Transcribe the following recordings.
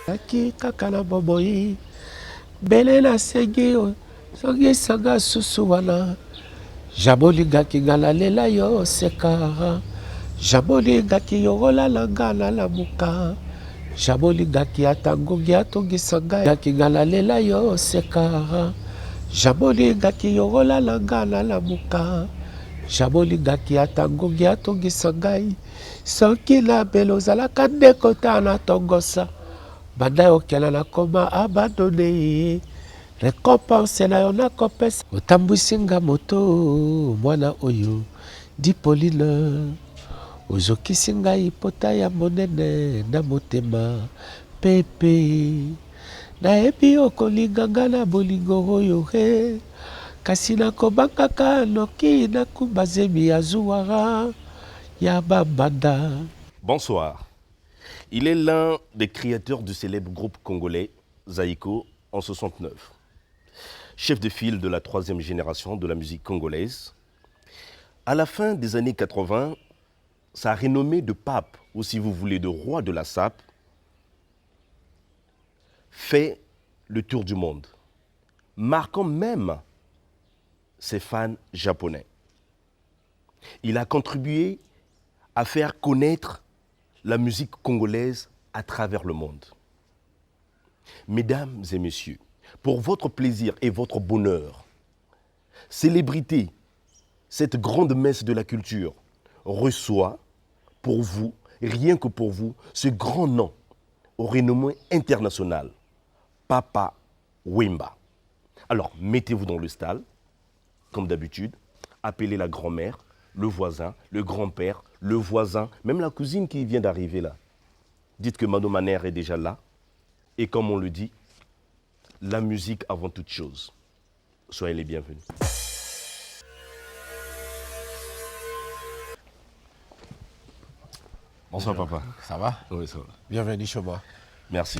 Aki kaka na bomoi bele na sengi songi sanga susu wana jabolingaki nga nalela yo seka jabolingaki yo olala nga nalamuka jabolingaki ata ngungi atungisa ngai ngaki nga nalela yo seka jabolingaki yo olala nga nalamuka jabolingaki ata ngungi atungisa ngai soki na belo ozalaka nde kota na tongosa banda yokela nakoma abandone récompense na yo nakopesa otambwisi nga moto mwana oyo Dipoline ozokisi ngai pota ya monene na motema pepe nayebi okolinga nga na bolingo oyo he kasi nakobangaka noki nakumba zemi ya zuwara ya bambanda. Bonsoir. Il est l'un des créateurs du célèbre groupe congolais Zaïko en 69. Chef de file de la 3e génération de la musique congolaise. À la fin des années 80, sa renommée de pape, ou si vous voulez de roi de la SAP, fait le tour du monde, marquant même ses fans japonais. Il a contribué à faire connaître la musique congolaise à travers le monde. Mesdames et messieurs, pour votre plaisir et votre bonheur, célébrité, cette grande messe de la culture, reçoit pour vous, rien que pour vous, ce grand nom au renommé international, Papa Wemba. Alors, mettez-vous dans le stall, comme d'habitude, appelez la grand-mère, le voisin, le grand-père, le voisin, même la cousine qui vient d'arriver là. Dites que Mano Maner est déjà là. Et comme on le dit, la musique avant toute chose. Soyez les bienvenus. Bonsoir papa. Ça va? Oui, ça va. Bienvenue chez moi. Merci.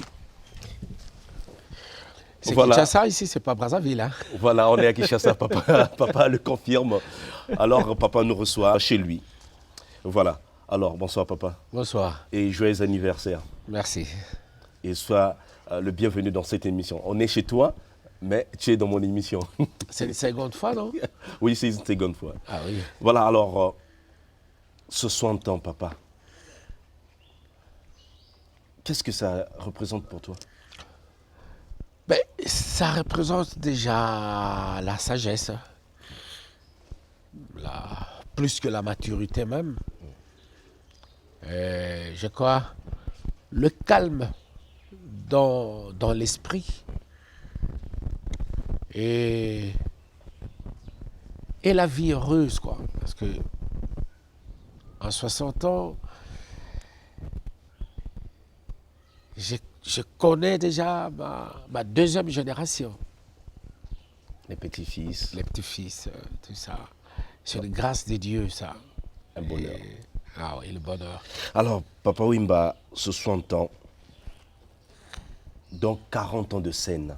C'est Voilà. Kinshasa ici, c'est pas Brazzaville. Hein? Voilà, on est à Kinshasa, papa, papa le confirme. Alors papa nous reçoit chez lui. Voilà. Alors, bonsoir papa. Bonsoir. Et joyeux anniversaire. Merci. Et sois le bienvenu dans cette émission. On est chez toi, mais tu es dans mon émission. C'est une seconde fois, non? Oui, c'est une seconde fois. Ah oui. Voilà, alors, 60 ans, papa. Qu'est-ce que ça représente pour toi? Ben, ça représente déjà la sagesse, plus que la maturité même. Je crois le calme dans l'esprit et la vie heureuse, quoi. Parce que en 60 ans, je connais déjà ma deuxième génération. Les petits-fils. Les petits-fils, tout ça. C'est une grâce de Dieu, ça. Un bonheur. Ah oui, le bonheur. Alors, Papa Wemba, 60 ans, donc 40 ans de scène.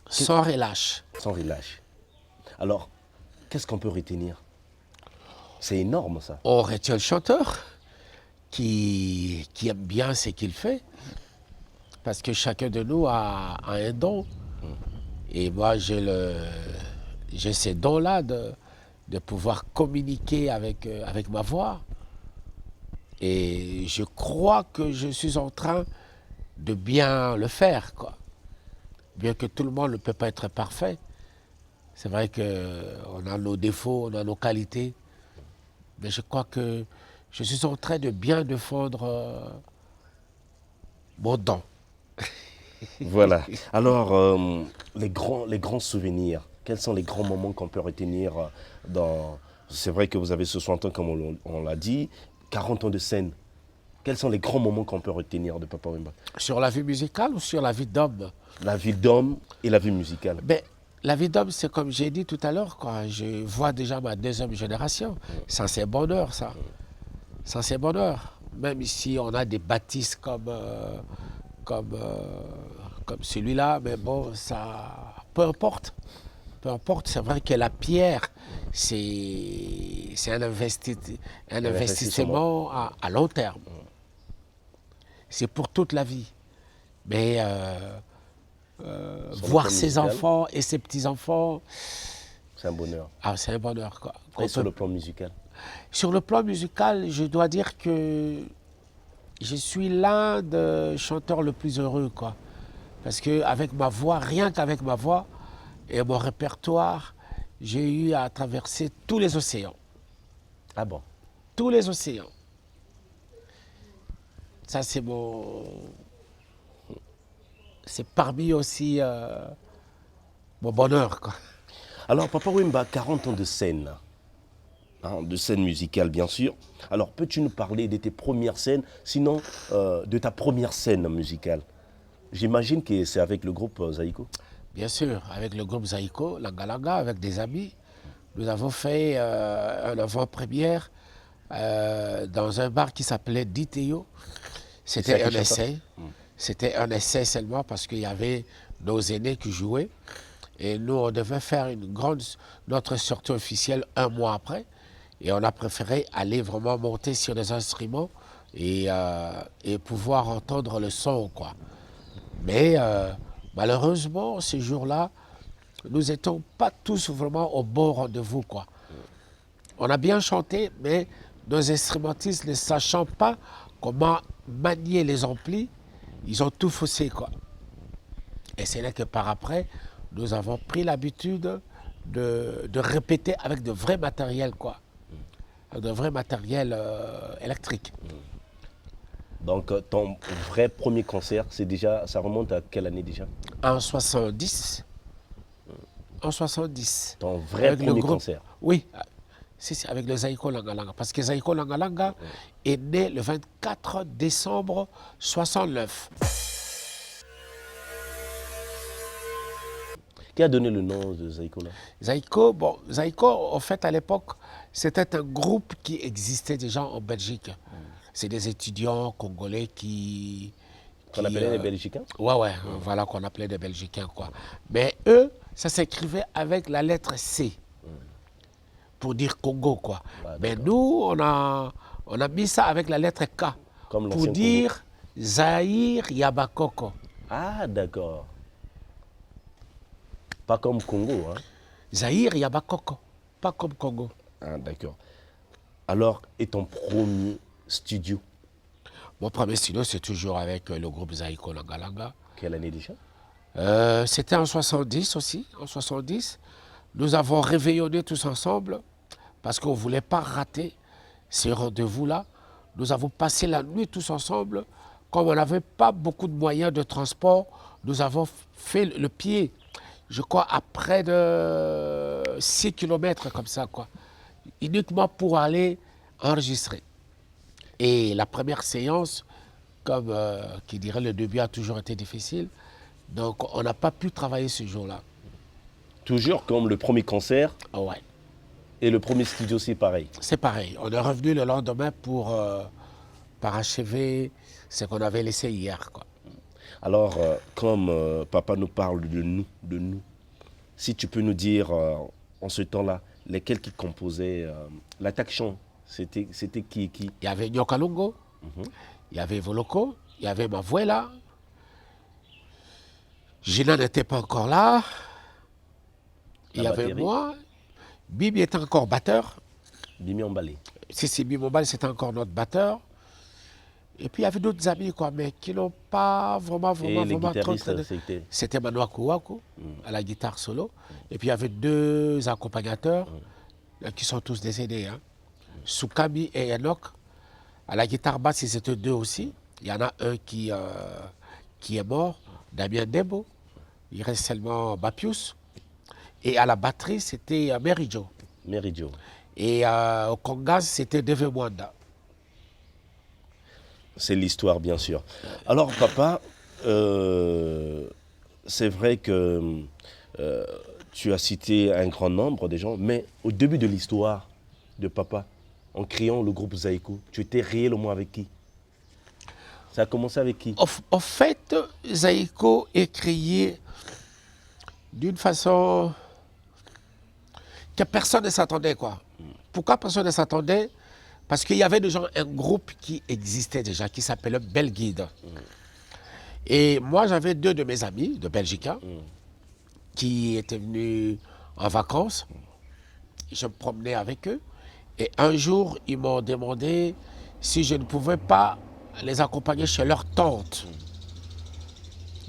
Sans relâche. Sans relâche. Alors, qu'est-ce qu'on peut retenir? C'est énorme, ça. On retient le chanteur qui aime bien ce qu'il fait. Parce que chacun de nous a un don. Et moi, j'ai ce don-là de pouvoir communiquer avec ma voix. Et je crois que je suis en train de bien le faire, quoi. Bien que tout le monde ne peut pas être parfait. C'est vrai qu'on a nos défauts, on a nos qualités. Mais je crois que je suis en train de bien défendre mon don. Voilà. Alors, les grands souvenirs, quels sont les grands moments qu'on peut retenir dans... C'est vrai que vous avez 60 ans, comme on l'a dit, 40 ans de scène. Quels sont les grands moments qu'on peut retenir de Papa Wemba? Sur la vie musicale ou sur la vie d'homme? La vie d'homme et la vie musicale. Ben, la vie d'homme, c'est comme j'ai dit tout à l'heure, quoi. Je vois déjà ma deuxième génération. Ça, c'est bonheur, ça. Ça, c'est bonheur. Même si on a des bâtisses comme celui-là, mais bon, ça, peu importe. peu importe. C'est vrai que la pierre, c'est un, un investissement à long terme. C'est pour toute la vie. Mais voir ses enfants et ses petits-enfants, c'est un bonheur. Ah, c'est un bonheur, quoi. Et sur le plan musical? Sur le plan musical, je dois dire que je suis l'un des chanteurs le plus heureux, quoi. Parce qu'avec ma voix, rien qu'avec ma voix et mon répertoire, j'ai eu à traverser tous les océans. Ah bon? Tous les océans. Ça, c'est mon... C'est parmi aussi mon bonheur, quoi. Alors, Papa Wemba, 40 ans de scène. De scène musicale, bien sûr. Alors, peux-tu nous parler de tes premières scènes, sinon de ta première scène musicale? J'imagine que c'est avec le groupe Zaïko. Bien sûr, avec le groupe Zaïko, Langa Langa, avec des amis, nous avons fait un avant-première dans un bar qui s'appelait Diteo. C'était un essai. C'était un essai seulement parce qu'il y avait nos aînés qui jouaient. Et nous, on devait faire notre sortie officielle un mois après. Et on a préféré aller vraiment monter sur les instruments et pouvoir entendre le son, quoi. Mais malheureusement, ces jours-là, nous n'étions pas tous vraiment au bon rendez-vous, quoi. On a bien chanté, mais nos instrumentistes, ne sachant pas comment manier les amplis, ils ont tout faussé, quoi. Et c'est là que par après, nous avons pris l'habitude de répéter avec de vrais matériels, quoi. Avec de vrais matériels électriques. Donc, ton vrai premier concert, c'est déjà, ça remonte à quelle année déjà? En 70. En 70. Ton vrai avec premier concert? Oui, c'est avec le Zaïko Langa Langa. Parce que Zaïko Langa Langa est né le 24 décembre 69. Qui a donné le nom de Zaïko là? Zaïko, bon, Zaïko, en fait, à l'époque, c'était un groupe qui existait déjà en Belgique. C'est des étudiants congolais Qu'on appelait les Belgicains? Ouais, voilà, qu'on appelait des Belgicains, quoi. Mais eux, ça s'écrivait avec la lettre C, pour dire Congo, quoi. Ah, mais nous, on a mis ça avec la lettre K, comme pour dire Zaïre Yabakoko. Ah, d'accord. Pas comme Congo, hein? Zaïre Yabakoko, pas comme Congo. Ah, d'accord. Alors, et ton premier studio? Mon premier studio, c'est toujours avec le groupe Zaïko Langa Langa. Quelle année déjà? C'était en 70 aussi, en 70. Nous avons réveillonné tous ensemble parce qu'on ne voulait pas rater ces rendez-vous-là. Nous avons passé la nuit tous ensemble. Comme on n'avait pas beaucoup de moyens de transport, nous avons fait le pied, je crois, à près de 6 kilomètres comme ça, quoi. Uniquement pour aller enregistrer. Et la première séance, comme qui dirait le début a toujours été difficile, donc on n'a pas pu travailler ce jour-là. Toujours comme le premier concert? Ouais. Et le premier studio, c'est pareil? C'est pareil. On est revenu le lendemain pour parachever ce qu'on avait laissé hier, quoi. Alors, comme papa nous parle de nous, si tu peux nous dire en ce temps-là, lesquels qui composaient l'attaque chant, c'était qui? Il y avait Nyokalungo, il y avait Voloko, il y avait Mavuela. Gina n'était pas encore là. Il y avait moi. Bibi était encore batteur. Bibi Mbale. Si, Bibi Mbale, c'était encore notre batteur. Et puis il y avait d'autres amis, quoi, mais qui n'ont pas vraiment trop... C'était Manoa Kouakou, à la guitare solo. Et puis il y avait deux accompagnateurs qui sont tous décédés. Hein. Soukami et Enoch. À la guitare basse, ils étaient deux aussi. Il y en a un qui est mort, Damien Debo. Il reste seulement Bapius. Et à la batterie, c'était Merijo. Merijo. Et au congas, c'était Deve Mwanda. C'est l'histoire, bien sûr. Alors, papa, c'est vrai que tu as cité un grand nombre de gens, mais au début de l'histoire de papa, en créant le groupe Zaïko, tu étais réellement avec qui? Ça a commencé avec qui? En fait, Zaïko est créé d'une façon que personne ne s'attendait, quoi. Pourquoi personne ne s'attendait? Parce qu'il y avait déjà un groupe qui existait déjà, qui s'appelait Belguide. Et moi, j'avais 2 de mes amis de Belgique qui étaient venus en vacances. Je me promenais avec eux. Et un jour, ils m'ont demandé si je ne pouvais pas les accompagner chez leur tante.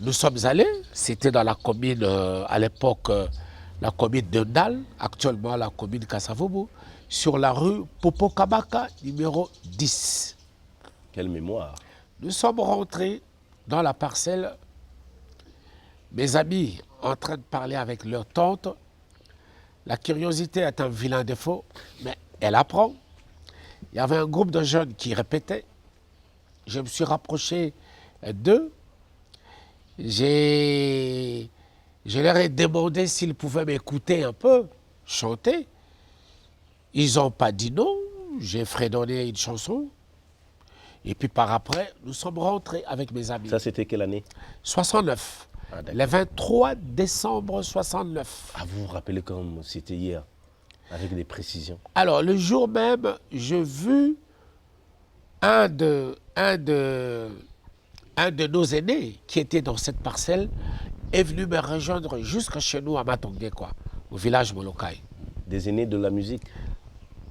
Nous sommes allés, c'était dans la commune, à l'époque, la commune de Ndal, actuellement la commune Kassavobo, sur la rue Popokabaka, numéro 10. Quelle mémoire. Nous sommes rentrés dans la parcelle, mes amis en train de parler avec leur tante. La curiosité est un vilain défaut, mais elle apprend. Il y avait un groupe de jeunes qui répétaient. Je me suis rapproché d'eux. Je leur ai demandé s'ils pouvaient m'écouter un peu, chanter. Ils n'ont pas dit non. J'ai fredonné une chanson. Et puis par après, nous sommes rentrés avec mes amis. Ça, c'était quelle année? 69. Ah, d'accord. Le 23 décembre 69. Ah, vous vous rappelez comme c'était hier, avec des précisions. Alors, le jour même, j'ai vu un de nos aînés qui était dans cette parcelle est venu me rejoindre jusqu'à chez nous à Matongé, quoi, au village Molokai. Des aînés de la musique.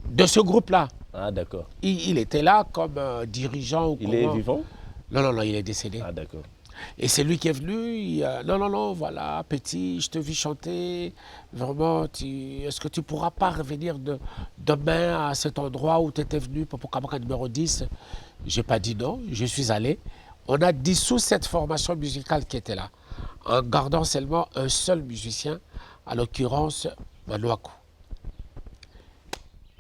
De ce groupe-là. Ah, d'accord. Il était là comme dirigeant. Ou Il est vivant? Non, il est décédé. Ah, d'accord. Et c'est lui qui est venu, non, voilà, petit, je te vis chanter, vraiment, est-ce que tu pourras pas revenir demain à cet endroit où tu étais venu, Popokabaka numéro 10? J'ai pas dit non, je suis allé. On a dissous cette formation musicale qui était là, en gardant seulement un seul musicien, à l'occurrence Manouakou.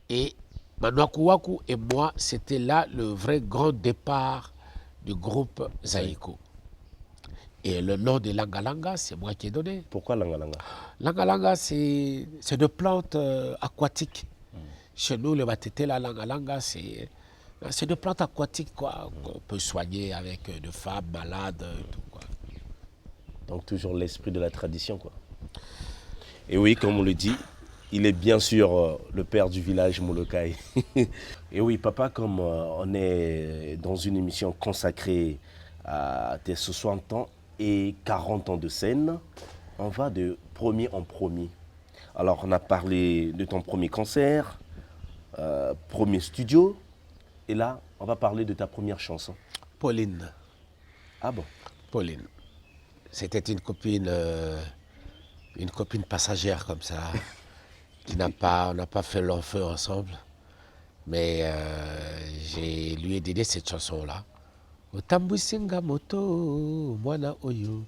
Et Manouakou et moi, c'était là le vrai grand départ du groupe Zaïko. Et le nom de Langalanga, c'est moi qui ai donné. Pourquoi Langalanga? Langalanga, c'est de plantes aquatiques. Chez nous, le Matete, la Langalanga, c'est de plantes aquatiques quoi, qu'on peut soigner avec de femmes malades et tout, quoi. Donc toujours l'esprit de la tradition, quoi. Et oui, comme on le dit, il est bien sûr le père du village Molokai. Et oui, papa, comme on est dans une émission consacrée à tes 60 ans et 40 ans de scène, on va de premier en premier. Alors, on a parlé de ton premier concert, premier studio, et là, on va parler de ta première chanson. Pauline. Ah bon? Pauline. C'était une copine passagère comme ça, on n'a pas fait long feu ensemble, mais lui ai dédié cette chanson-là. Otambusinga moto mwana oyo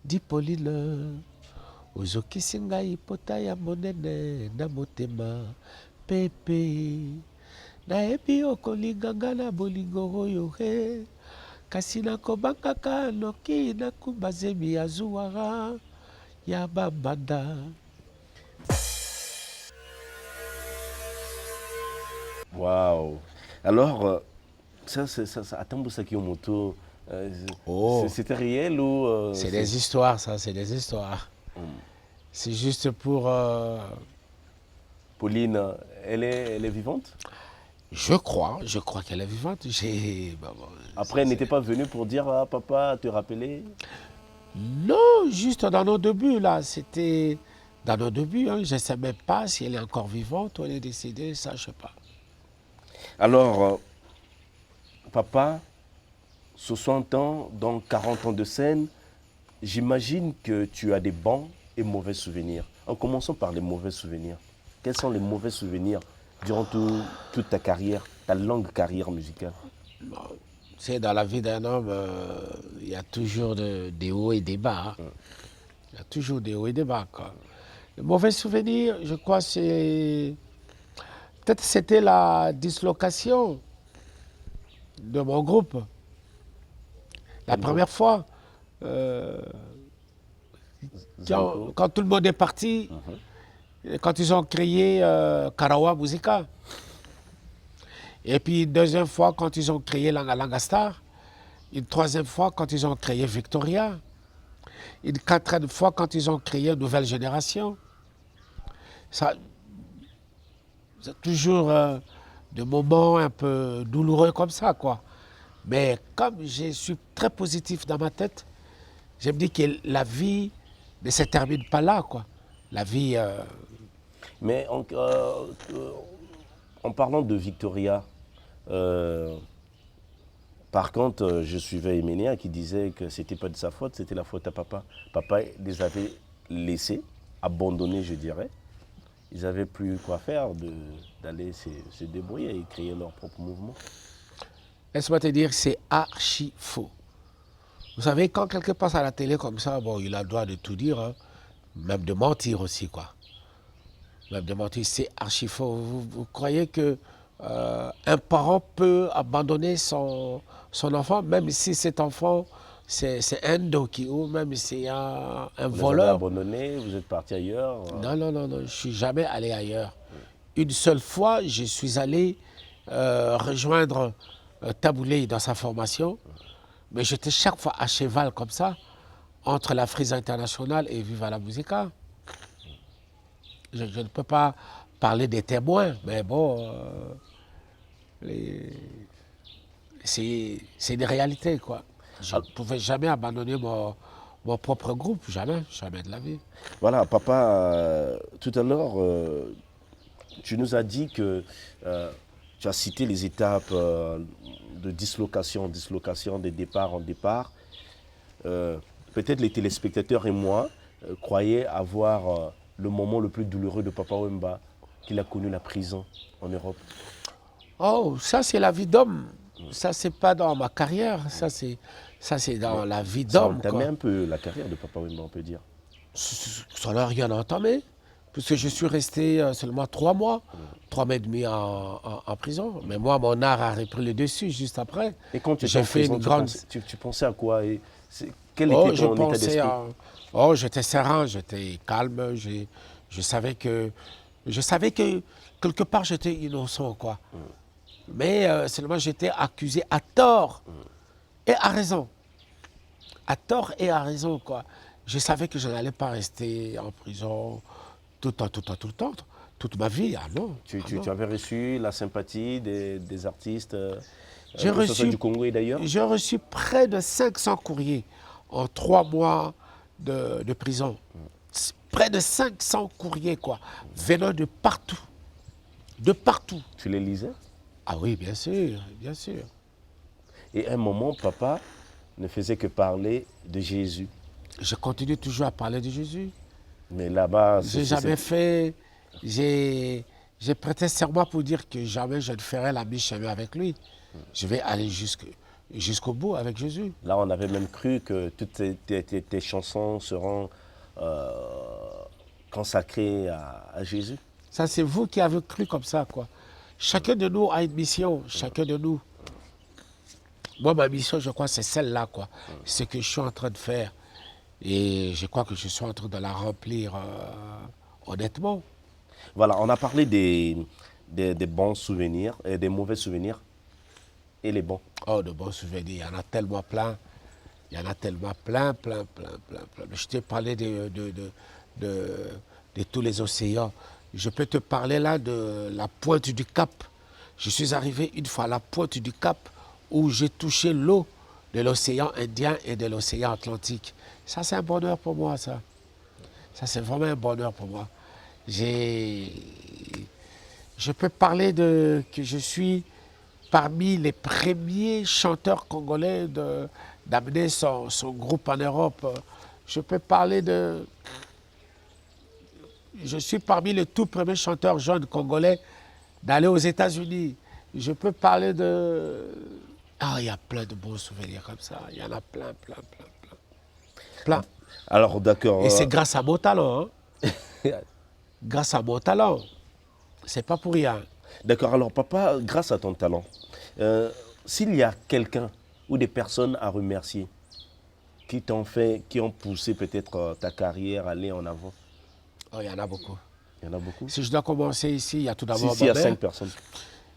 di Pauline ozokisinga ipota ya monene na motema pepe nayebi okolinganga na bolingo oyo he kasi nakobangaka noki nakumba zemi ya zuwara ya bambanda. Waouh! Alors, ça Atambusa Kiyomoto, c'était réel ou c'est des histoires, ça, c'est des histoires. C'est juste pour... Pauline, elle est vivante? Je crois qu'elle est vivante. Après, elle n'était pas venue pour dire à papa, te rappeler? Non, juste dans nos débuts, là. C'était dans nos débuts. Hein. Je ne sais même pas si elle est encore vivante ou elle est décédée, ça, je ne sais pas. Alors, papa, 60 ans, donc 40 ans de scène, j'imagine que tu as des bons et mauvais souvenirs. En commençant par les mauvais souvenirs. Quels sont les mauvais souvenirs durant toute ta carrière, ta longue carrière musicale? Bon, tu sais, dans la vie d'un homme, il y a toujours des hauts et des bas. Hein. Il y a toujours des hauts et des bas. Quoi. Le mauvais souvenir, je crois, c'est... Peut-être c'était la dislocation de mon groupe. La première fois, quand tout le monde est parti, quand ils ont créé Karawa Musica. Et puis une deuxième fois, quand ils ont créé Langa Star. Une troisième fois, quand ils ont créé Victoria. Une quatrième fois, quand ils ont créé Nouvelle Génération. Ça, C'est toujours des moments un peu douloureux comme ça, quoi. Mais comme je suis très positif dans ma tête, je me dis que la vie ne se termine pas là, quoi. La vie... Mais en parlant de Victoria, euh, par contre, je suivais Eménia qui disait que c'était pas de sa faute, c'était la faute à papa. Papa les avait laissés, abandonnés, je dirais. Ils n'avaient plus quoi faire d'aller se débrouiller et créer leur propre mouvement. Laisse-moi te dire, c'est archi faux. Vous savez, quand quelqu'un passe à la télé comme ça, bon, il a le droit de tout dire, hein, même de mentir aussi, quoi. Même de mentir, c'est archi faux. Vous croyez que un parent peut abandonner son enfant, même si cet enfant, c'est un doki, ou même si c'est un Vous les avez voleur? abandonnés, vous êtes partis ailleurs. Non, non, non, non, je ne suis jamais allé ailleurs. Une seule fois, je suis allé rejoindre Taboulé dans sa formation, mais j'étais chaque fois à cheval comme ça, entre la Frise internationale et Viva la Musica. Je ne peux pas parler des témoins, mais bon, c'est une réalité, quoi. Je ne pouvais jamais abandonner mon propre groupe, jamais, jamais de la vie. Voilà, papa, tout à l'heure, tu nous as dit que tu as cité les étapes de dislocation en dislocation, de départ en départ. Peut-être les téléspectateurs et moi croyaient avoir le moment le plus douloureux de Papa Wemba, qu'il a connu la prison en Europe. Oh, ça c'est la vie d'homme. Ça c'est pas dans ma carrière, ça c'est dans la vie Ça d'homme. entamait un peu la carrière de Papa Wemba, on peut dire. Ça n'a rien entamé, puisque je suis resté seulement 3 mois, 3 mois et demi en prison. Mais moi, mon art a repris le dessus juste après. Et quand tu étais J'ai en fait prison, une grande... tu pensais à quoi et quel Oh, était je ton état pensais d'esprit? Oh, j'étais serein, j'étais calme, je savais que quelque part j'étais innocent, quoi. Mais seulement j'étais accusé à tort et à raison. À tort et à raison, quoi. Je savais que je n'allais pas rester en prison tout le temps, tout le temps, tout le temps, toute ma vie. Ah non. Tu, ah tu- non. tu avais reçu la sympathie des artistes, J'ai que ce soit reçu, du Congo et d'ailleurs? j'ai reçu près de 500 courriers en 3 mois de prison. Près de 500 courriers, quoi, venant de partout. De partout. Tu les lisais? Ah oui, bien sûr, bien sûr. Et à un moment, papa ne faisait que parler de Jésus. Je continue toujours à parler de Jésus. Mais là-bas, J'ai jamais fait... J'ai prêté serment pour dire que jamais je ne ferai la mi-chemin avec lui. Je vais aller jusqu'au bout avec Jésus. là, on avait même cru que toutes tes chansons seront consacrées à Jésus. Ça, c'est vous qui avez cru comme ça, quoi. Chacun de nous a une mission, chacun de nous. Moi, ma mission, je crois, c'est celle-là, quoi. Ce que je suis en train de faire. Et je crois que je suis en train de la remplir honnêtement. Voilà, on a parlé des bons souvenirs et des mauvais souvenirs et les bons. Oh, de bons souvenirs, il y en a tellement plein. Il y en a tellement plein, plein, plein, plein, plein. Je t'ai parlé de tous les océans. Je peux te parler là de la pointe du Cap. Je suis arrivé une fois à la pointe du Cap où j'ai touché l'eau de l'océan Indien et de l'océan Atlantique. Ça, c'est un bonheur pour moi, ça. Ça, c'est vraiment un bonheur pour moi. Je peux parler que je suis parmi les premiers chanteurs congolais d'amener son groupe en Europe. Je peux parler je suis parmi les tout premiers chanteurs jeunes congolais d'aller aux États-Unis. Je peux parler Ah, il y a plein de bons souvenirs comme ça. Il y en a plein, plein, plein, plein. Plein. Alors, d'accord. Et c'est grâce à mon talent. Hein? Grâce à mon talent. C'est pas pour rien. D'accord, alors papa, grâce à ton talent, s'il y a quelqu'un ou des personnes à remercier qui ont poussé peut-être ta carrière à aller en avant? Oh, il y en a beaucoup. Il y en a beaucoup? Si je dois commencer ici, il y a tout d'abord S'il y ma a mère. 5 personnes.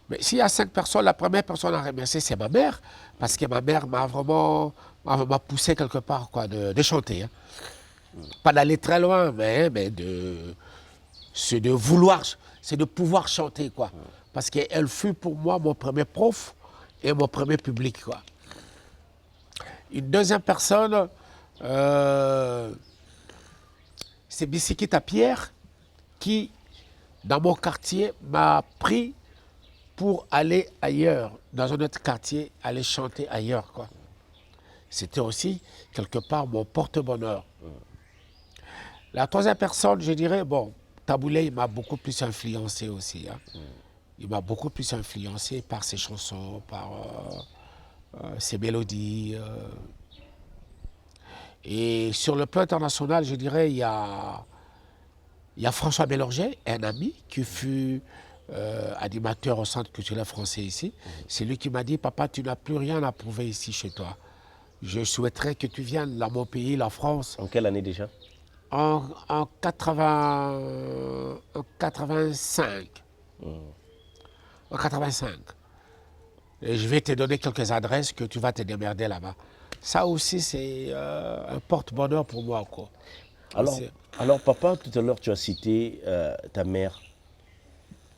Mais s'il y a 5 personnes, la première personne à remercier, c'est ma mère. Parce que ma mère m'a vraiment poussé quelque part quoi, de chanter. Hein. Pas d'aller très loin, mais de vouloir c'est de pouvoir chanter, quoi. Parce qu'elle fut pour moi mon premier prof et mon premier public, quoi. Une deuxième personne, c'est Bisikita Pierre, qui, dans mon quartier, m'a pris pour aller ailleurs, dans un autre quartier, aller chanter ailleurs, quoi. C'était aussi, quelque part, mon porte-bonheur. La troisième personne, je dirais, bon, Taboulé, il m'a beaucoup plus influencé aussi. Hein. Il m'a beaucoup plus influencé par ses chansons, par ses mélodies. Et sur le plan international, je dirais, il y a François Bélorgey, un ami qui fut animateur au Centre culturel français ici. C'est lui qui m'a dit, papa, tu n'as plus rien à prouver ici chez toi. Je souhaiterais que tu viennes dans mon pays, la France. En quelle année déjà? En 85. En 85. Et je vais te donner quelques adresses que tu vas te démerder là-bas. Ça aussi, c'est un porte-bonheur pour moi, quoi. Alors, papa, tout à l'heure, tu as cité ta mère.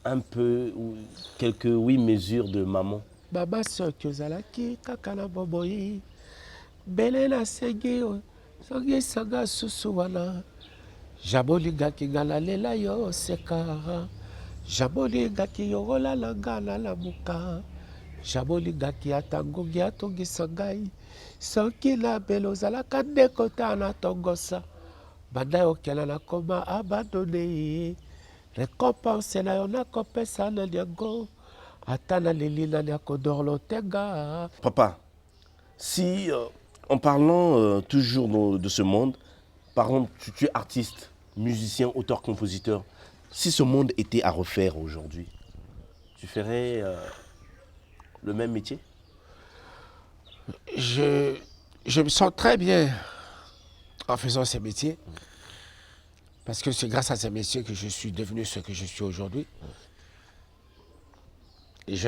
Un peu, ou quelques, oui, mesures de maman. Maman soki ozalaki kaka na boboyi bele nasengi soki esanga susu wana jabolingaki nga nalela yo oseka jabolingaki yo olala nga nalamuka jabolingaki ata ngungi atungisa ngai soki na bele ozalaka nde kota na tongosa banda yo okela nakoma abandone ye récompense na yo nakopesa na liango Papa, si en parlant toujours de ce monde, par exemple, tu es artiste, musicien, auteur, compositeur, si ce monde était à refaire aujourd'hui, tu ferais le même métier? Je me sens très bien en faisant ces métiers, parce que c'est grâce à ces métiers que je suis devenu ce que je suis aujourd'hui. Et je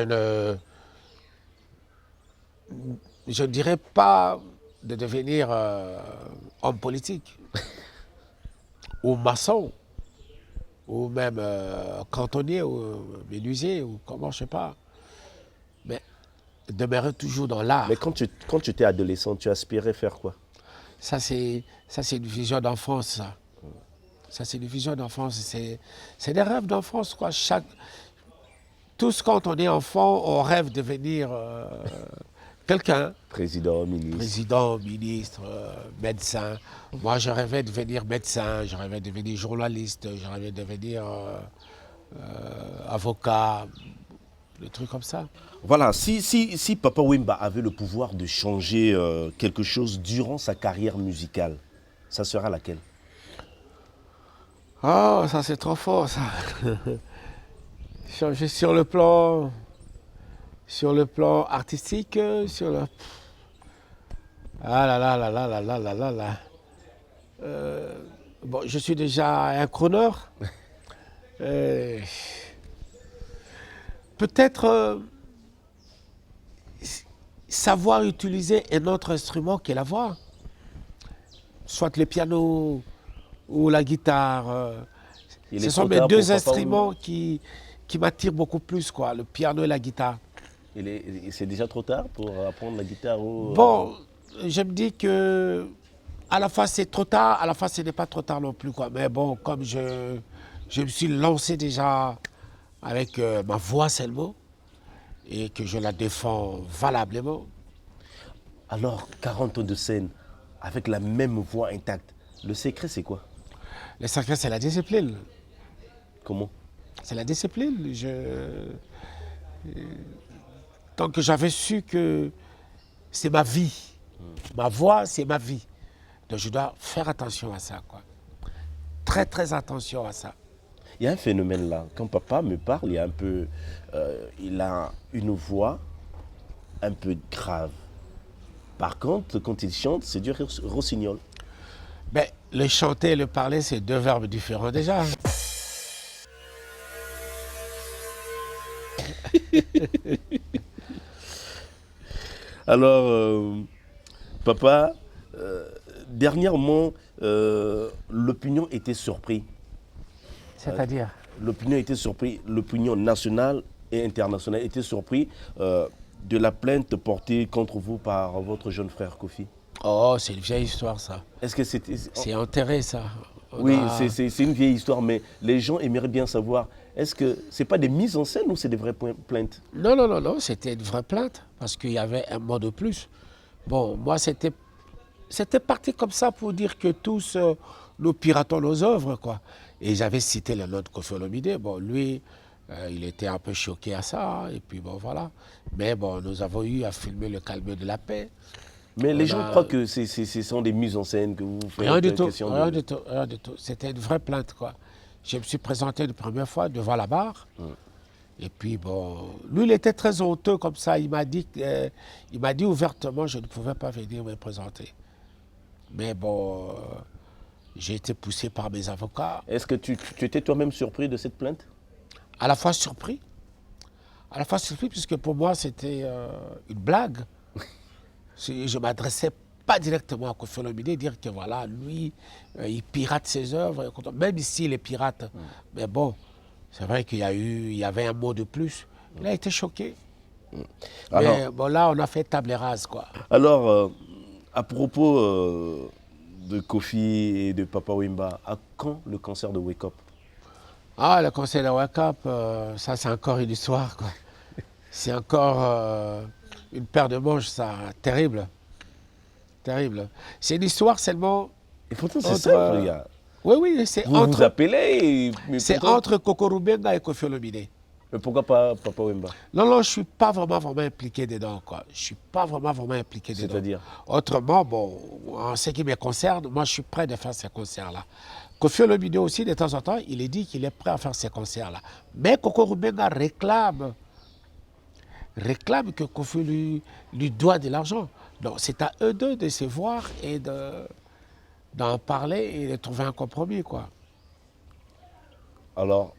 ne dirais pas de devenir homme politique, ou maçon, ou même cantonnier, ou menuisier, ou comment, je sais pas. Mais demeurer toujours dans l'art. Mais quand tu étais adolescent, tu aspirais faire quoi? Ça, c'est une vision d'enfance, ça. Ça, c'est une vision d'enfance. C'est des rêves d'enfance, quoi. Tous, quand on est enfant, on rêve de devenir quelqu'un. Président, ministre. Président, ministre, médecin. Moi, je rêvais de devenir médecin, je rêvais de devenir journaliste, je rêvais de devenir avocat, des trucs comme ça. Voilà, si Papa Wemba avait le pouvoir de changer quelque chose durant sa carrière musicale, ça sera laquelle? Oh, ça c'est trop fort, ça. Changer sur le plan artistique, sur le... Ah là là là là là là là là là. Bon, je suis déjà un chroneur. Peut-être savoir utiliser un autre instrument qu'est la voix. Soit le piano ou la guitare. Ce sont mes deux instruments qui m'attirent beaucoup plus, quoi, le piano et la guitare. C'est déjà trop tard pour apprendre la guitare ou... Bon, je me dis que à la fois c'est trop tard, à la fois ce n'est pas trop tard non plus, quoi. Mais bon, comme je me suis lancé déjà avec ma voix seulement et que je la défends valablement. Alors, 40 ans de scène, avec la même voix intacte, le secret c'est quoi? Le secret, c'est la discipline. Comment? C'est la discipline. Tant que j'avais su que c'est ma vie, ma voix, c'est ma vie. Donc je dois faire attention à ça, quoi. Très, très attention à ça. Il y a un phénomène là. Quand papa me parle, il a une voix un peu grave. Par contre, quand il chante, c'est du rossignol. Ben, le chanter et le parler, c'est deux verbes différents déjà. Alors, papa, dernièrement, l'opinion était surprise. C'est-à-dire l'opinion était surprise, l'opinion nationale et internationale était surprise de la plainte portée contre vous par votre jeune frère Kofi. Oh, c'est une vieille histoire, ça. Est-ce que c'était... C'est enterré, ça. Oui, c'est une vieille histoire, mais les gens aimeraient bien savoir, est-ce que ce n'est pas des mises en scène ou c'est des vraies plaintes? Non, non, non, non, c'était une vraie plainte, parce qu'il y avait un mot de plus. Bon, moi, c'était parti comme ça pour dire que tous, nous piratons nos œuvres, quoi. Et j'avais cité le nom de Koffi Olomide. Bon, lui, il était un peu choqué à ça, et puis bon, voilà. Mais bon, nous avons eu à filmer Le Calme de la Paix. Mais les gens croient que ce sont des mises en scène que vous faites. Rien du tout, rien du tout, rien du tout. C'était une vraie plainte, quoi. Je me suis présenté une première fois devant la barre. Et puis, bon, lui, il était très honteux comme ça. Il m'a dit ouvertement que je ne pouvais pas venir me présenter. Mais bon, j'ai été poussé par mes avocats. Est-ce que tu étais toi-même surpris de cette plainte? À la fois surpris, puisque pour moi, c'était une blague. Je ne m'adressais pas directement à Koffi Olomide, dire que voilà, lui, il pirate ses œuvres, même s'il est pirate. Mais bon, c'est vrai qu'il y avait un mot de plus. Il a été choqué. Alors, mais bon, là, on a fait table rase, quoi. Alors, à propos de Kofi et de Papa Wemba, à quand le concert de Wake Up? Ah, le concert de Wake Up, ça, c'est encore une histoire, quoi. C'est encore une paire de manches, ça, terrible. Terrible. C'est une histoire seulement... Et pourtant, c'est simple, les gars. Oui, oui, c'est Vous entre... vous appelez... C'est entre Kokoro Benga et Koffi Olomide. Mais pourquoi pas Papa Wemba? Non, non, je ne suis pas vraiment impliqué dedans, quoi. Je ne suis pas vraiment impliqué dedans. C'est-à-dire? Autrement, bon, en ce qui me concerne, moi, je suis prêt de faire ces concerts-là. Koffi Olomide aussi, de temps en temps, il est dit qu'il est prêt à faire ces concerts-là. Mais Kokoro Benga réclame que Koffi lui doit de l'argent. Donc, c'est à eux deux de se voir et d'en parler et de trouver un compromis, quoi. Alors,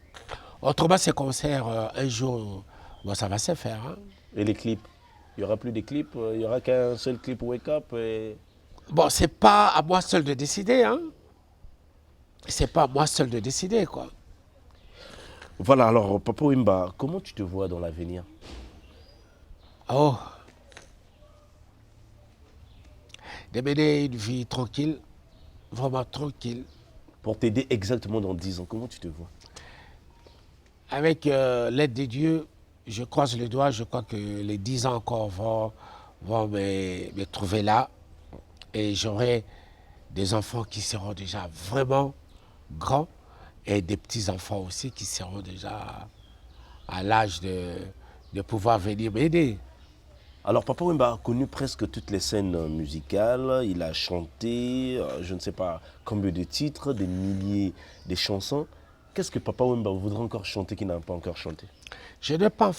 Autrement, ces concerts, un jour, bon, ça va se faire. Hein. et les clips? Il n'y aura plus de clips, il n'y aura qu'un seul clip Wake Up et... Bon, c'est pas à moi seul de décider, hein. C'est pas à moi seul de décider, quoi. Voilà, alors, Papa Wemba, comment tu te vois dans l'avenir? Oh. De mener une vie tranquille, vraiment tranquille. Pour t'aider exactement dans 10 ans, comment tu te vois? Avec l'aide de Dieu, je croise les doigts, je crois que les 10 ans encore vont me trouver là. Et j'aurai des enfants qui seront déjà vraiment grands et des petits-enfants aussi qui seront déjà à l'âge de pouvoir venir m'aider. Alors, Papa Wemba a connu presque toutes les scènes musicales. Il a chanté, je ne sais pas combien de titres, des milliers de chansons. Qu'est-ce que Papa Wemba voudrait encore chanter qu'il n'a pas encore chanté? Je n'ai pas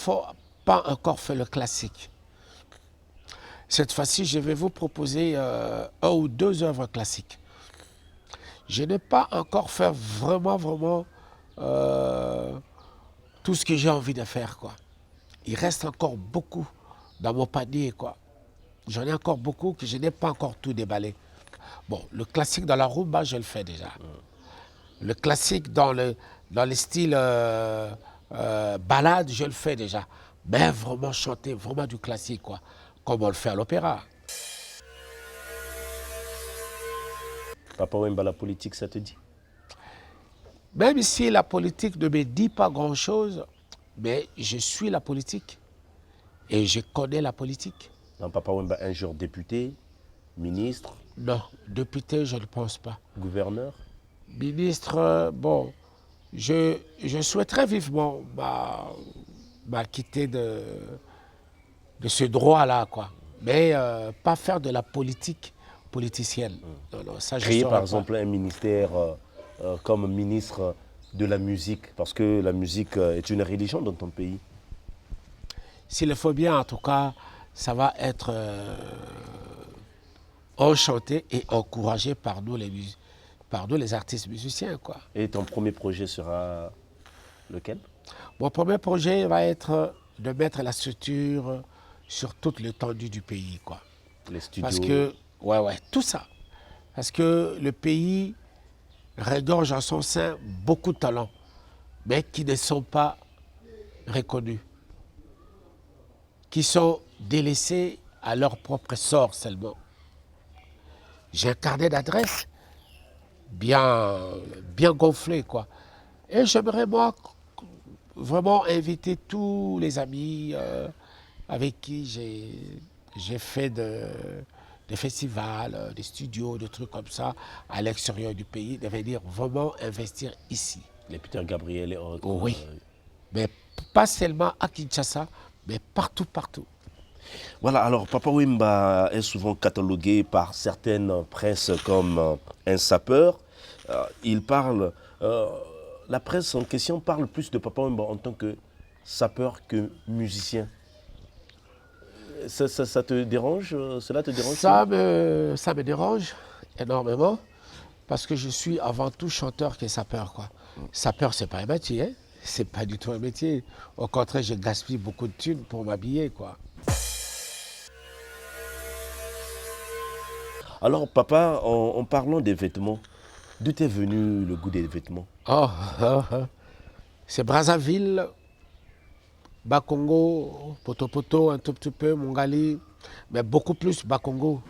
encore fait le classique. Cette fois-ci, je vais vous proposer un ou deux œuvres classiques. Je n'ai pas encore fait vraiment tout ce que j'ai envie de faire, quoi. Il reste encore beaucoup dans mon panier, quoi. J'en ai encore beaucoup que je n'ai pas encore tout déballé. Bon, le classique dans la rumba, je le fais déjà. Le classique dans le style ballade, je le fais déjà. Mais vraiment chanter, vraiment du classique, quoi. Comme on le fait à l'opéra. Papa Wemba, la politique, ça te dit? Même si la politique ne me dit pas grand-chose, mais je suis la politique. Et je connais la politique. Non, Papa Wemba, un jour député, ministre, Non, député, je ne pense pas. gouverneur? Ministre, bon, je souhaiterais vivement quitter de ce droit-là, quoi. Mais pas faire de la politique politicienne. Non, non, ça, je Créer saurais par pas. exemple un ministère comme ministre de la musique, parce que la musique est une religion dans ton pays. S'il le faut bien, en tout cas, ça va être enchanté et encouragé par nous les artistes musiciens, quoi. Et ton premier projet sera lequel? Mon premier projet va être de mettre la structure sur toute l'étendue du pays, quoi. Les studios? Parce que, ouais, tout ça. Parce que le pays regorge en son sein beaucoup de talents. mais qui ne sont pas reconnus, qui sont délaissés à leur propre sort seulement. J'ai un carnet d'adresses bien gonflé, quoi. Et j'aimerais, moi, vraiment inviter tous les amis avec qui j'ai fait des festivals, des studios, des trucs comme ça, à l'extérieur du pays, de venir vraiment investir ici. Les Peter Gabriel et autres. Oui, mais pas seulement à Kinshasa, mais partout, partout. Voilà, alors Papa Wemba est souvent catalogué par certaines presses comme un sapeur. Il parle, la presse en question parle plus de Papa Wemba en tant que sapeur que musicien. Ça te dérange? Cela te dérange? Ça me dérange énormément parce que je suis avant tout chanteur que sapeur, quoi. Sapeur, c'est pas un métier, hein? C'est pas du tout un métier. Au contraire, je gaspille beaucoup de thunes pour m'habiller, quoi. Alors papa, en parlant des vêtements, d'où t'es venu le goût des vêtements? C'est Brazzaville, Bakongo, Poto, un tout petit peu, Mongali, mais beaucoup plus Bakongo.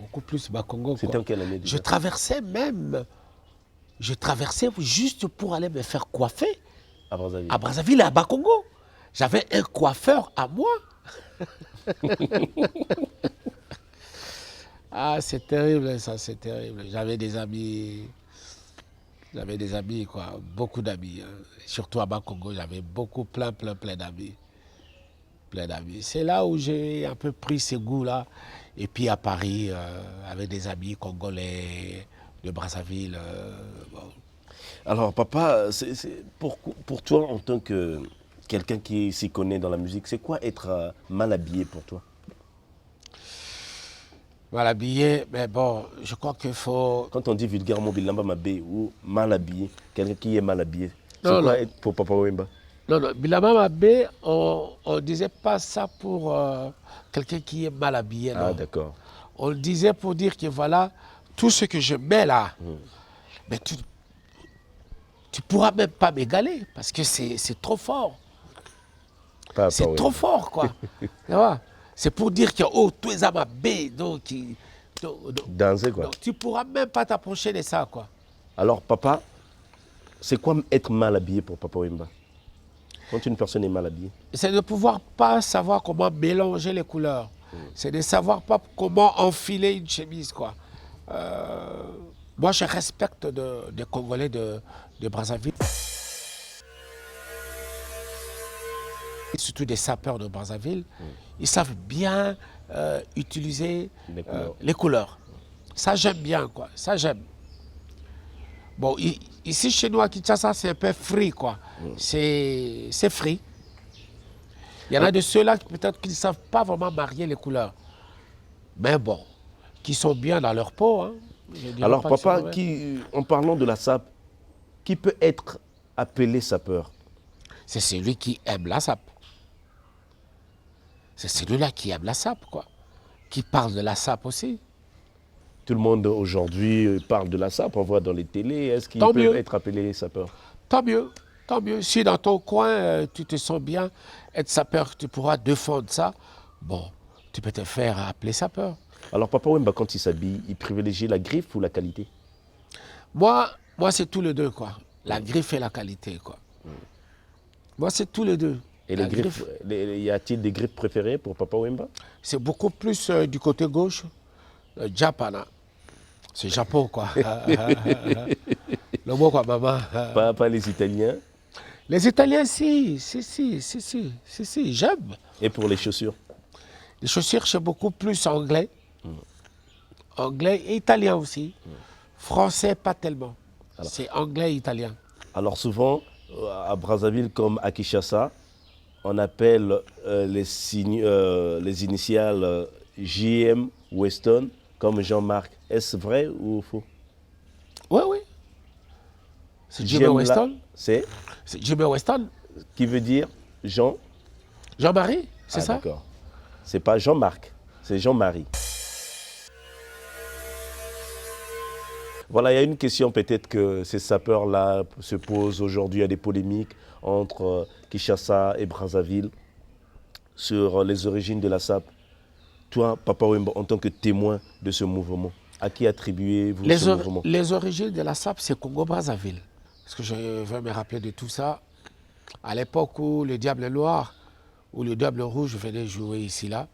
Beaucoup plus Bakongo. C'était en quelle année déjà? Je traversais juste pour aller me faire coiffer À Brazzaville. à Brazzaville et à Bakongo. J'avais un coiffeur à moi. Ah, c'est terrible, ça, c'est terrible. J'avais des amis, quoi, beaucoup d'amis. Hein. Surtout à Bakongo, j'avais plein d'amis. Plein d'amis. C'est là où j'ai un peu pris ce goût-là. Et puis à Paris, avec des amis congolais de Brazzaville. Bon. Alors papa, pour toi en tant que quelqu'un qui s'y connaît dans la musique, c'est quoi être mal habillé pour toi? Mal habillé, mais bon, je crois qu'il faut... Quand on dit vulgairement Bilamba Mabé ou mal habillé, quelqu'un qui est mal habillé, c'est Non, quoi non. être pour Papa Wemba? Non, Bilama Mabé, on ne disait pas ça pour quelqu'un qui est mal habillé, non. Ah d'accord. On le disait pour dire que voilà, tout ce que je mets là, mais tu pourras même pas m'égaler parce que c'est trop fort. C'est trop fort, quoi. Tu vois? C'est pour dire que, oh, tu es à ma baie, donc Danser quoi. tu pourras même pas t'approcher de ça, quoi. Alors papa, c'est quoi être mal habillé pour Papa Wemba? Quand une personne est mal habillée? C'est de ne pouvoir pas savoir comment mélanger les couleurs. C'est de ne savoir pas comment enfiler une chemise, quoi. Moi, je respecte des Congolais de Brazzaville. Surtout des sapeurs de Brazzaville, ils savent bien utiliser les couleurs. Ça, j'aime bien, quoi. Ça, j'aime. Bon, ici, chez nous, à Kinshasa, c'est un peu free, quoi. C'est free. Il y en a de ceux-là, peut-être, qui ne savent pas vraiment marier les couleurs. Mais bon, qui sont bien dans leur peau. Hein. Alors, papa, en parlant de la sape, qui peut être appelé sapeur? C'est celui qui aime la sape. C'est celui-là qui aime la sape, quoi. Qui parle de la sape aussi. Tout le monde aujourd'hui parle de la sape, on voit dans les télés. Est-ce qu'il peut être appelé sapeur? Tant mieux, tant mieux. Si dans ton coin, tu te sens bien être sapeur, tu pourras défendre ça, bon, tu peux te faire appeler sapeur. Alors, Papa Wemba, quand il s'habille, il privilégie la griffe ou la qualité? Moi c'est tous les deux, quoi. La griffe et la qualité, quoi. Moi, c'est tous les deux. Et les griffes, y a-t-il des griffes préférées pour Papa Wemba? C'est beaucoup plus du côté gauche, Japana. C'est Japon, quoi. Le mot, quoi, maman. Pas les Italiens? Les Italiens, si, j'aime. Et pour les chaussures? Les chaussures, c'est beaucoup plus anglais. Anglais et italien aussi. Français, pas tellement. C'est anglais et italien. Alors souvent, à Brazzaville comme à Kinshasa, on appelle les initiales JM Weston comme Jean-Marc. Est-ce vrai ou faux? Oui, oui. C'est JM Weston. C'est JM Weston. Qui veut dire Jean? Jean-Marie, c'est ça? D'accord. C'est pas Jean-Marc, c'est Jean-Marie. Voilà, il y a une question peut-être que ces sapeurs-là se posent aujourd'hui. Il y a des polémiques entre Kinshasa et Brazzaville sur les origines de la SAP. Toi, Papa Wemba, en tant que témoin de ce mouvement, à qui attribuez-vous ce mouvement? Les origines de la SAP, c'est Congo-Brazzaville. Parce que je veux me rappeler de tout ça. À l'époque où le Diable Noir ou le Diable Rouge venait jouer ici, là,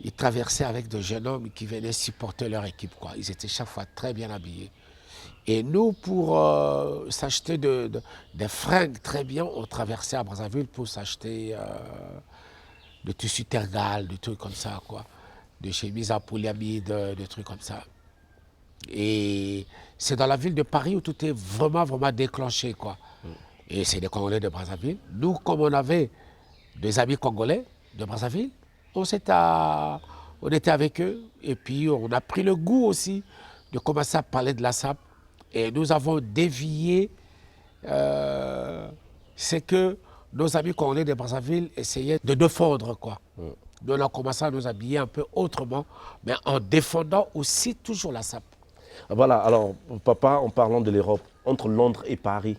ils traversaient avec de jeunes hommes qui venaient supporter leur équipe, quoi. Ils étaient chaque fois très bien habillés. Et nous, pour s'acheter des fringues très bien, on traversait à Brazzaville pour s'acheter de tissus tergal, des trucs comme ça, quoi. De chemises à polyamide, des trucs comme ça. Et c'est dans la ville de Paris où tout est vraiment, vraiment déclenché, quoi. Et c'est des Congolais de Brazzaville. Nous, comme on avait des amis congolais de Brazzaville, on était avec eux. Et puis, on a pris le goût aussi de commencer à parler de la SAP. Et nous avons dévié ce que nos amis congolais de Brazzaville essayaient de défendre, quoi. Nous, on a commencé à nous habiller un peu autrement, mais en défendant aussi toujours la SAP. Voilà, alors, papa, en parlant de l'Europe, entre Londres et Paris,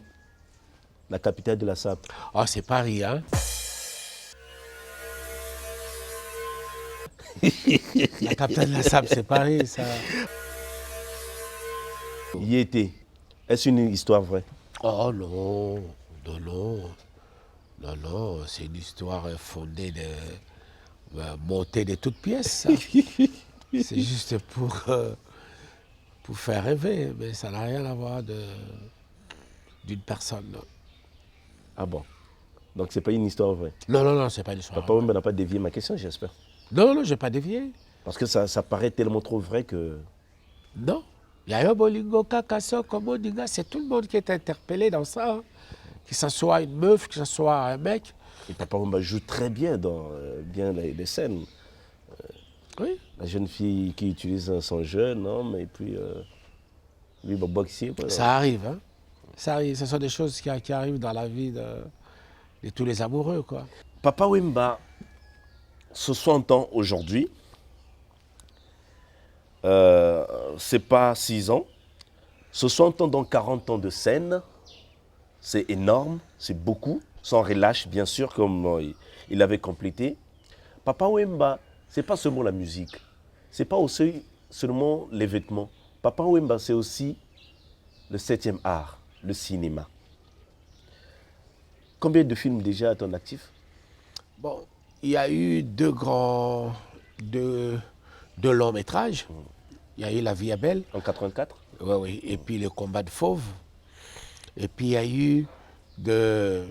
la capitale de la SAP. Ah, c'est Paris, hein. La capitale de la SAP, c'est Paris, ça. Y était. Est-ce une histoire vraie? Oh non, non, non. Non, non, c'est une histoire fondée montée de toutes pièces, ça. C'est juste pour faire rêver, mais ça n'a rien à voir d'une personne. Non. Ah bon? Donc c'est pas une histoire vraie? Non, non, non, c'est pas une histoire Papa Wemba n'a pas dévié ma question, j'espère. Non, non, je n'ai pas dévié. Parce que ça paraît tellement trop vrai que... Non. Yayo Bolingo, Kakaso, Komo, Diga, c'est tout le monde qui est interpellé dans ça. Hein. Que ce soit une meuf, que ce soit un mec. Et Papa Wemba joue très bien dans bien les scènes. Oui. La jeune fille qui utilise son jeune homme et puis lui va boxer. Voilà. Ça arrive, hein. Ça arrive. Ce sont des choses qui arrivent dans la vie de tous les amoureux, quoi. Papa Wemba, 60 ans aujourd'hui, c'est pas 6 ans. 60 ans dans 40 ans de scène, c'est énorme, c'est beaucoup, sans relâche bien sûr, comme il avait complété. Papa Wemba, c'est pas seulement la musique, c'est pas aussi seulement les vêtements. Papa Wemba, c'est aussi le 7e art, le cinéma. Combien de films déjà à ton actif? Bon, il y a eu deux longs métrages. Il y a eu La vie est belle. En 84? Oui, oui. Et puis Le combat de fauve. Et puis il y a eu de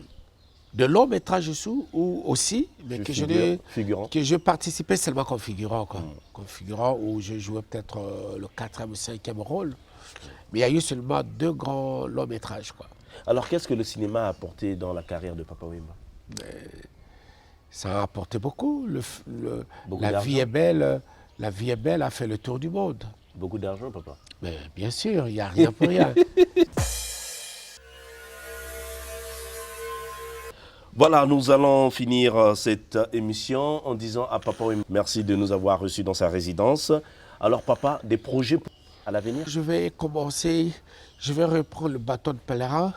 longs métrages aussi, mais que je participais seulement comme figurant, quoi. Comme figurant où je jouais peut-être le 4e ou 5e rôle. Mais il y a eu seulement 2 grands longs métrages, quoi. Alors qu'est-ce que le cinéma a apporté dans la carrière de Papa Wemba? Ça a apporté beaucoup. Beaucoup La d'argent. vie est belle. La vie est belle a fait le tour du monde. Beaucoup d'argent, papa? Mais bien sûr, il n'y a rien pour rien. Voilà, nous allons finir cette émission en disant à Papa Wemba merci de nous avoir reçus dans sa résidence. Alors papa, des projets à l'avenir? Je vais reprendre le bâton de pèlerin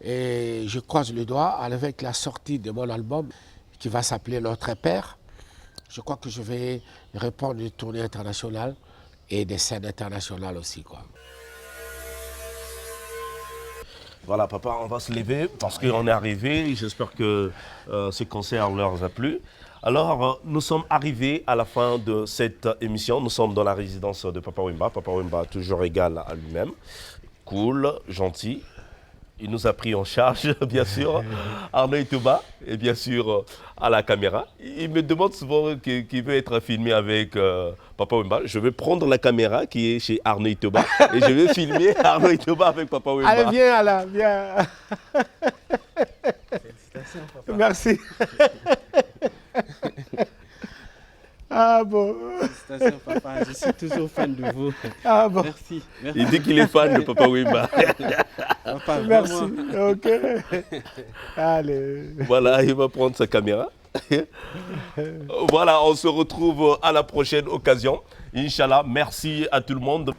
et je croise le doigt avec la sortie de mon album qui va s'appeler Notre Père. Je crois que je vais reprendre une tournée internationale et des scènes internationales aussi, quoi. Voilà, papa, on va se lever parce qu'on est arrivé. J'espère que ce concert leur a plu. Alors, nous sommes arrivés à la fin de cette émission. Nous sommes dans la résidence de Papa Wemba. Papa Wemba, toujours égal à lui-même. Cool, gentil. Il nous a pris en charge, bien sûr. Arnaud Touba, et bien sûr, à la caméra. Il me demande souvent qu'il veut être filmé avec Papa Wemba. Je vais prendre la caméra qui est chez Arnaud Touba et je vais filmer Arnaud Touba avec Papa Wemba. Allez, viens, Alain, viens. Félicitations, papa. Merci. Ah bon. Félicitations, papa. Je suis toujours fan de vous. Ah bon. Merci. Il dit qu'il est fan de Papa Wemba. Papa, Merci. vraiment. Ok. Allez. Voilà, il va prendre sa caméra. Voilà, on se retrouve à la prochaine occasion. Inch'Allah, merci à tout le monde.